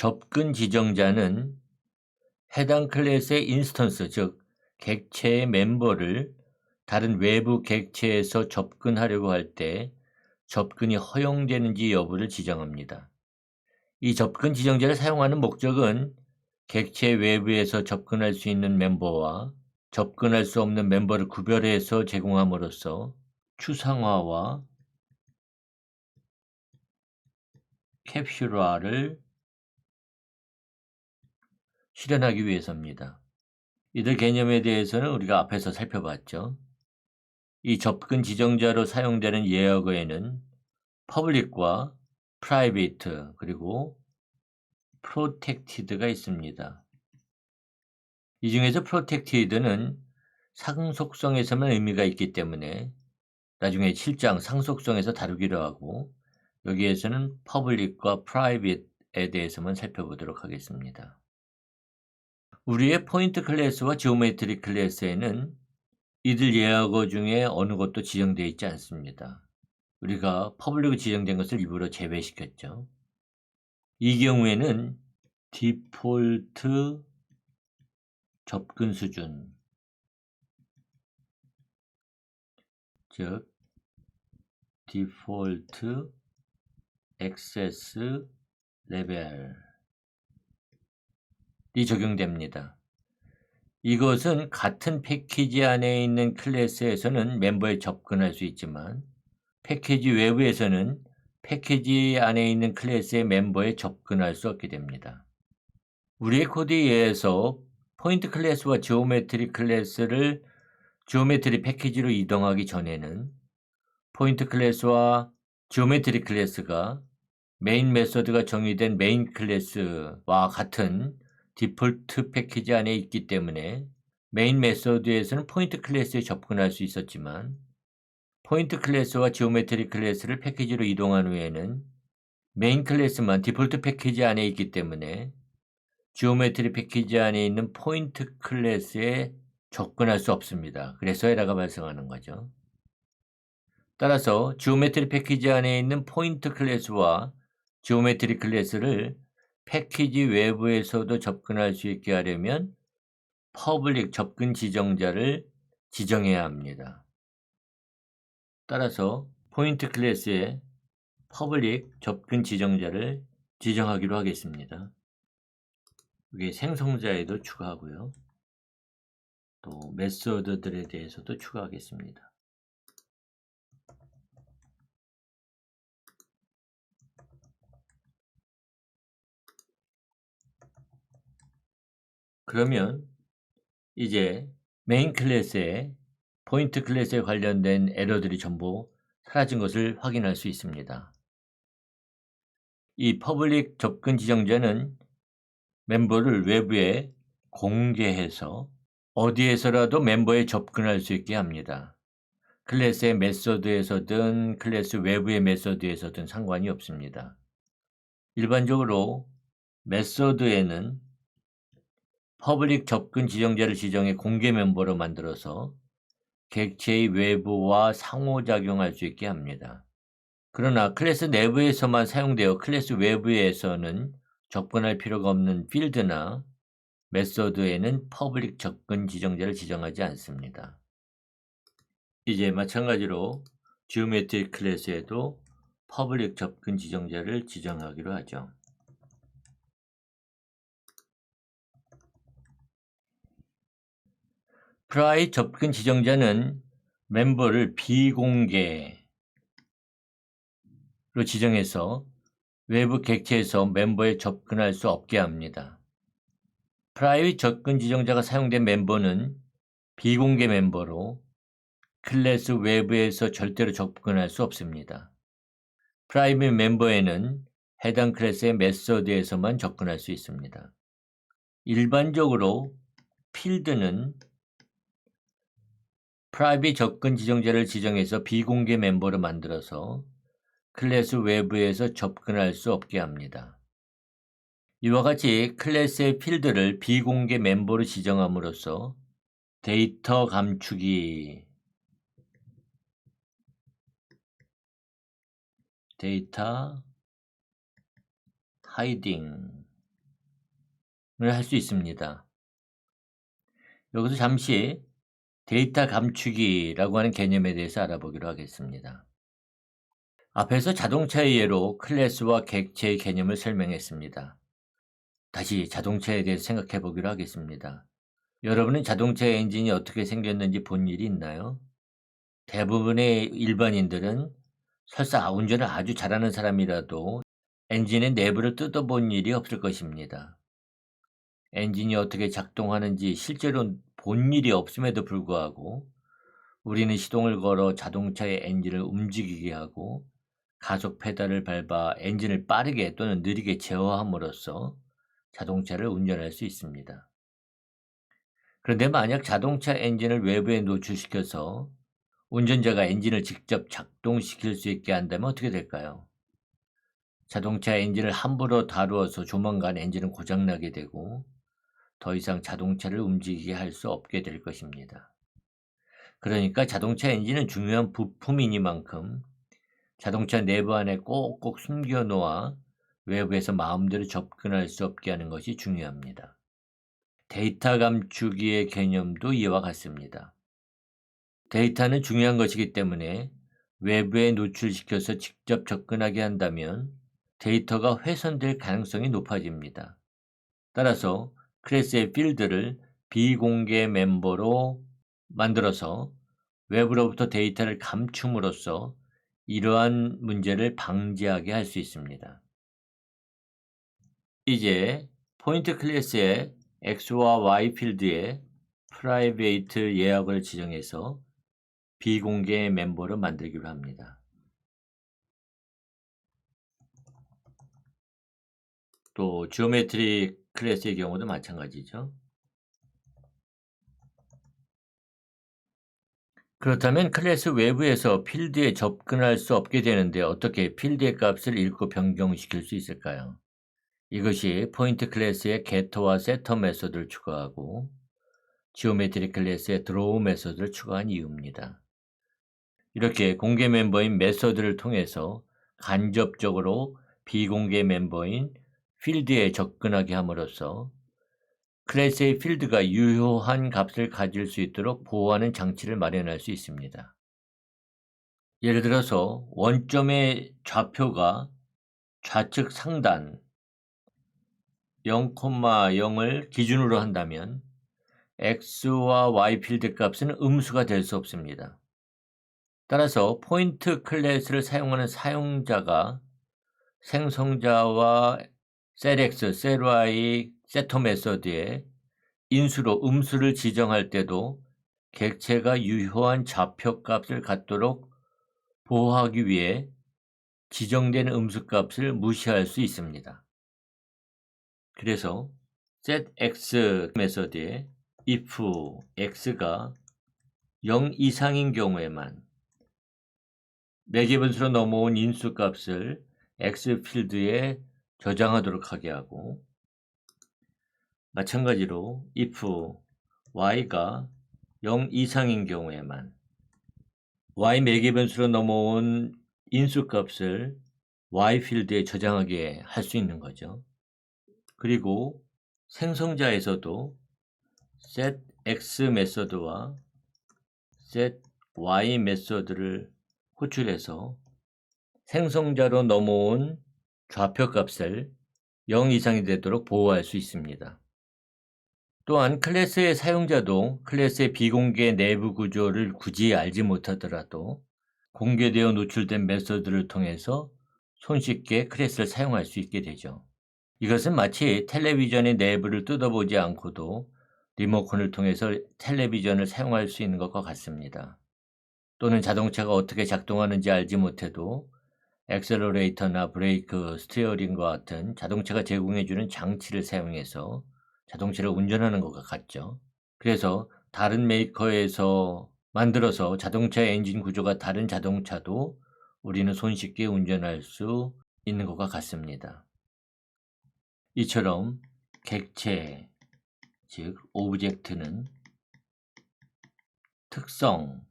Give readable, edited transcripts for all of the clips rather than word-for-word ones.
접근 지정자는 해당 클래스의 인스턴스, 즉 객체의 멤버를 다른 외부 객체에서 접근하려고 할 때 접근이 허용되는지 여부를 지정합니다. 이 접근 지정자를 사용하는 목적은 객체 외부에서 접근할 수 있는 멤버와 접근할 수 없는 멤버를 구별해서 제공함으로써 추상화와 캡슐화를 실현하기 위해서입니다. 이들 개념에 대해서는 우리가 앞에서 살펴봤죠. 이 접근 지정자로 사용되는 예역어에는 public과 private 그리고 protected가 있습니다. 이 중에서 protected는 상속성에서만 의미가 있기 때문에 나중에 7장 상속성에서 다루기로 하고, 여기에서는 public과 private에 대해서만 살펴보도록 하겠습니다. 우리의 포인트 클래스와 지오메트리 클래스에는 이들 예약어 중에 어느 것도 지정되어 있지 않습니다. 우리가 퍼블릭으로 지정된 것을 일부러 제외시켰죠. 이 경우에는 디폴트 접근 수준, 즉 디폴트 액세스 레벨이 적용됩니다. 이것은 같은 패키지 안에 있는 클래스에서는 멤버에 접근할 수 있지만 패키지 외부에서는 패키지 안에 있는 클래스의 멤버에 접근할 수 없게 됩니다. 우리의 코드에 의해서 포인트 클래스와 지오메트리 클래스를 지오메트리 패키지로 이동하기 전에는 포인트 클래스와 지오메트리 클래스가 메인 메서드가 정의된 메인 클래스와 같은 디폴트 패키지 안에 있기 때문에 메인 메서드에서는 포인트 클래스에 접근할 수 있었지만 포인트 클래스와 지오메트리 클래스를 패키지로 이동한 후에는 메인 클래스만 디폴트 패키지 안에 있기 때문에 지오메트리 패키지 안에 있는 포인트 클래스에 접근할 수 없습니다. 그래서 에러가 발생하는 거죠. 따라서 지오메트리 패키지 안에 있는 포인트 클래스와 지오메트리 클래스를 패키지 외부에서도 접근할 수 있게 하려면 퍼블릭 접근 지정자를 지정해야 합니다. 따라서 포인트 클래스에 퍼블릭 접근 지정자를 지정하기로 하겠습니다. 여기 생성자에도 추가하고요. 또 메소드들에 대해서도 추가하겠습니다. 그러면 이제 메인 클래스에 포인트 클래스에 관련된 에러들이 전부 사라진 것을 확인할 수 있습니다. 이 퍼블릭 접근 지정자는 멤버를 외부에 공개해서 어디에서라도 멤버에 접근할 수 있게 합니다. 클래스의 메소드에서든 클래스 외부의 메소드에서든 상관이 없습니다. 일반적으로 메소드에는 퍼블릭 접근 지정자를 지정해 공개 멤버로 만들어서 객체의 외부와 상호작용할 수 있게 합니다. 그러나 클래스 내부에서만 사용되어 클래스 외부에서는 접근할 필요가 없는 필드나 메소드에는 퍼블릭 접근 지정자를 지정하지 않습니다. 이제 마찬가지로 지오메트리 클래스에도 퍼블릭 접근 지정자를 지정하기로 하죠. 프라이 접근 지정자는 멤버를 비공개로 지정해서 외부 객체에서 멤버에 접근할 수 없게 합니다. 프라이빗 접근 지정자가 사용된 멤버는 비공개 멤버로 클래스 외부에서 절대로 접근할 수 없습니다. 프라이빗 멤버에는 해당 클래스의 메서드에서만 접근할 수 있습니다. 일반적으로 필드는 프라이빗 접근 지정자를 지정해서 비공개 멤버로 만들어서 클래스 외부에서 접근할 수 없게 합니다. 이와 같이 클래스의 필드를 비공개 멤버로 지정함으로써 데이터 감추기, 데이터 하이딩, 할 수 있습니다. 여기서 잠시 데이터 감추기라고 하는 개념에 대해서 알아보기로 하겠습니다. 앞에서 자동차의 예로 클래스와 객체의 개념을 설명했습니다. 다시 자동차에 대해서 생각해 보기로 하겠습니다. 여러분은 자동차의 엔진이 어떻게 생겼는지 본 일이 있나요? 대부분의 일반인들은 설사 운전을 아주 잘하는 사람이라도 엔진의 내부를 뜯어본 일이 없을 것입니다. 엔진이 어떻게 작동하는지 실제로 본 일이 없음에도 불구하고 우리는 시동을 걸어 자동차의 엔진을 움직이게 하고 가속 페달을 밟아 엔진을 빠르게 또는 느리게 제어함으로써 자동차를 운전할 수 있습니다. 그런데 만약 자동차 엔진을 외부에 노출시켜서 운전자가 엔진을 직접 작동시킬 수 있게 한다면 어떻게 될까요? 자동차 엔진을 함부로 다루어서 조만간 엔진은 고장나게 되고 더 이상 자동차를 움직이게 할 수 없게 될 것입니다. 그러니까 자동차 엔진은 중요한 부품이니만큼 자동차 내부 안에 꼭꼭 숨겨 놓아 외부에서 마음대로 접근할 수 없게 하는 것이 중요합니다. 데이터 감추기의 개념도 이와 같습니다. 데이터는 중요한 것이기 때문에 외부에 노출시켜서 직접 접근하게 한다면 데이터가 훼손될 가능성이 높아집니다. 따라서 클래스의 필드를 비공개 멤버로 만들어서 외부로부터 데이터를 감춤으로써 이러한 문제를 방지하게 할 수 있습니다. 이제 포인트 클래스의 X와 Y 필드에 프라이베이트 예약을 지정해서 비공개 멤버를 만들기로 합니다. 또 지오메트리 클래스의 경우도 마찬가지죠. 그렇다면 클래스 외부에서 필드에 접근할 수 없게 되는데 어떻게 필드의 값을 읽고 변경시킬 수 있을까요? 이것이 포인트 클래스의 게터와 세터 메소드를 추가하고 지오메트리 클래스의 드로우 메소드를 추가한 이유입니다. 이렇게 공개 멤버인 메소드를 통해서 간접적으로 비공개 멤버인 필드에 접근하게 함으로써 클래스의 필드가 유효한 값을 가질 수 있도록 보호하는 장치를 마련할 수 있습니다. 예를 들어서 원점의 좌표가 좌측 상단 0,0을 기준으로 한다면 X와 Y 필드 값은 음수가 될 수 없습니다. 따라서 포인트 클래스를 사용하는 사용자가 생성자와 setX, setY, setter 메소드에 인수로 음수를 지정할 때도 객체가 유효한 좌표값을 갖도록 보호하기 위해 지정된 음수값을 무시할 수 있습니다. 그래서 setX 메소드에 if x가 0 이상인 경우에만 매개분수로 넘어온 인수값을 x 필드에 저장하도록 하게 하고 마찬가지로 if y가 0 이상인 경우에만 y 매개변수로 넘어온 인수값을 y 필드에 저장하게 할 수 있는 거죠. 그리고 생성자에서도 setX 메소드와 setY 메소드를 호출해서 생성자로 넘어온 좌표값을 0 이상이 되도록 보호할 수 있습니다. 또한 클래스의 사용자도 클래스의 비공개 내부 구조를 굳이 알지 못하더라도 공개되어 노출된 메소드를 통해서 손쉽게 클래스를 사용할 수 있게 되죠. 이것은 마치 텔레비전의 내부를 뜯어보지 않고도 리모컨을 통해서 텔레비전을 사용할 수 있는 것과 같습니다. 또는 자동차가 어떻게 작동하는지 알지 못해도 엑셀러레이터나 브레이크, 스티어링과 같은 자동차가 제공해주는 장치를 사용해서 자동차를 운전하는 것과 같죠. 그래서 다른 메이커에서 만들어서 자동차 엔진 구조가 다른 자동차도 우리는 손쉽게 운전할 수 있는 것과 같습니다. 이처럼 객체, 즉 오브젝트는 특성,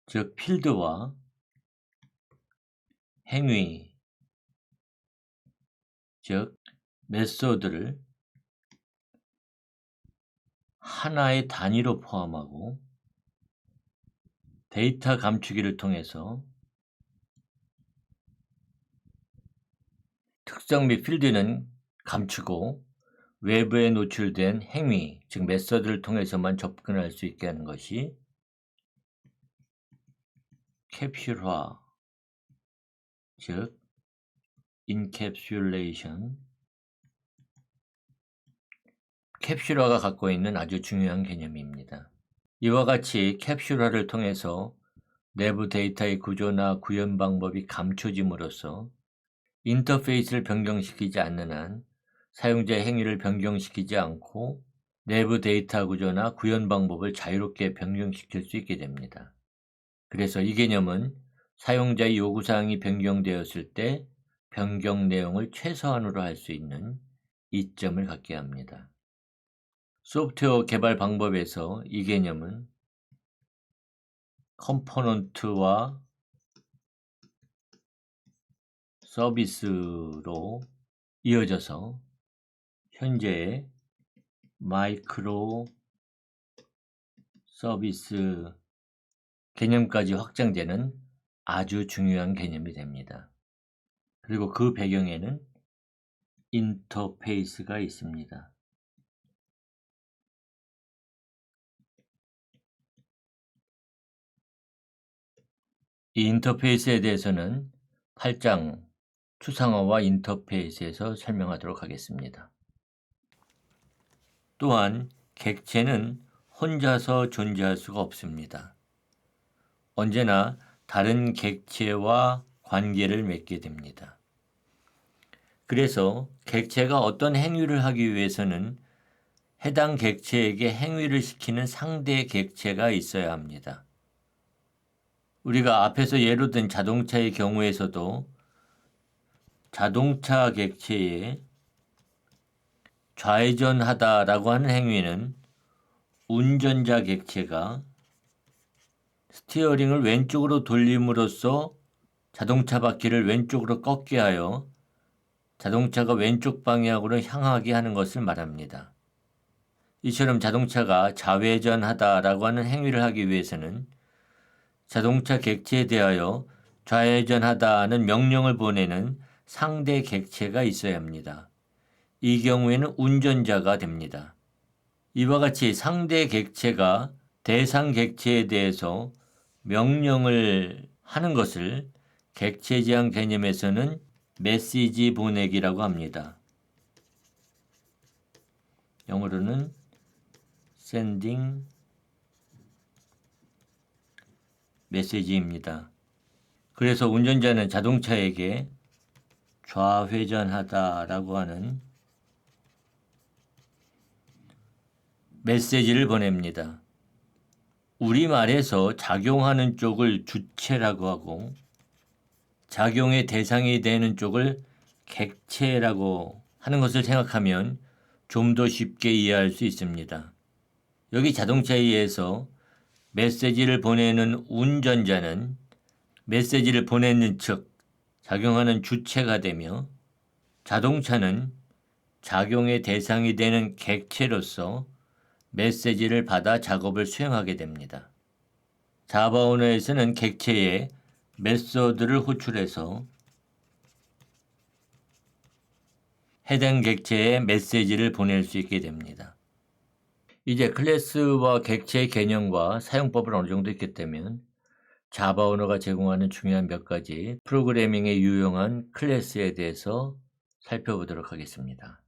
즉 필드와 행위, 즉 메소드를 하나의 단위로 포함하고 데이터 감추기를 통해서 특성 및 필드는 감추고 외부에 노출된 행위, 즉 메서드를 통해서만 접근할 수 있게 하는 것이 캡슐화, 즉 인캡슐레이션, 캡슐화가 갖고 있는 아주 중요한 개념입니다. 이와 같이 캡슐화를 통해서 내부 데이터의 구조나 구현 방법이 감춰짐으로써 인터페이스를 변경시키지 않는 한 사용자의 행위를 변경시키지 않고 내부 데이터 구조나 구현 방법을 자유롭게 변경시킬 수 있게 됩니다. 그래서 이 개념은 사용자의 요구사항이 변경되었을 때 변경 내용을 최소한으로 할 수 있는 이점을 갖게 합니다. 소프트웨어 개발 방법에서 이 개념은 컴포넌트와 서비스로 이어져서 현재의 마이크로 서비스 개념까지 확장되는 아주 중요한 개념이 됩니다. 그리고 그 배경에는 인터페이스가 있습니다. 이 인터페이스에 대해서는 8장 추상화와 인터페이스에서 설명하도록 하겠습니다. 또한 객체는 혼자서 존재할 수가 없습니다. 언제나 다른 객체와 관계를 맺게 됩니다. 그래서 객체가 어떤 행위를 하기 위해서는 해당 객체에게 행위를 시키는 상대 객체가 있어야 합니다. 우리가 앞에서 예로 든 자동차의 경우에서도 자동차 객체에 좌회전하다라고 하는 행위는 운전자 객체가 스티어링을 왼쪽으로 돌림으로써 자동차 바퀴를 왼쪽으로 꺾게 하여 자동차가 왼쪽 방향으로 향하게 하는 것을 말합니다. 이처럼 자동차가 좌회전하다라고 하는 행위를 하기 위해서는 자동차 객체에 대하여 좌회전하다는 명령을 보내는 상대 객체가 있어야 합니다. 이 경우에는 운전자가 됩니다. 이와 같이 상대 객체가 대상 객체에 대해서 명령을 하는 것을 객체 지향 개념에서는 메시지 보내기라고 합니다. 영어로는 sending 메시지입니다. 그래서 운전자는 자동차에게 좌회전하다라고 하는 메시지를 보냅니다. 우리말에서 작용하는 쪽을 주체라고 하고 작용의 대상이 되는 쪽을 객체라고 하는 것을 생각하면 좀 더 쉽게 이해할 수 있습니다. 여기 자동차에 의해서 메시지를 보내는 운전자는 메시지를 보내는 측, 작용하는 주체가 되며 자동차는 작용의 대상이 되는 객체로서 메시지를 받아 작업을 수행하게 됩니다. 자바 언어에서는 객체에 메소드를 호출해서 해당 객체에 메시지를 보낼 수 있게 됩니다. 이제 클래스와 객체의 개념과 사용법을 어느 정도 있게 되면 자바 언어가 제공하는 중요한 몇 가지 프로그래밍에 유용한 클래스에 대해서 살펴보도록 하겠습니다.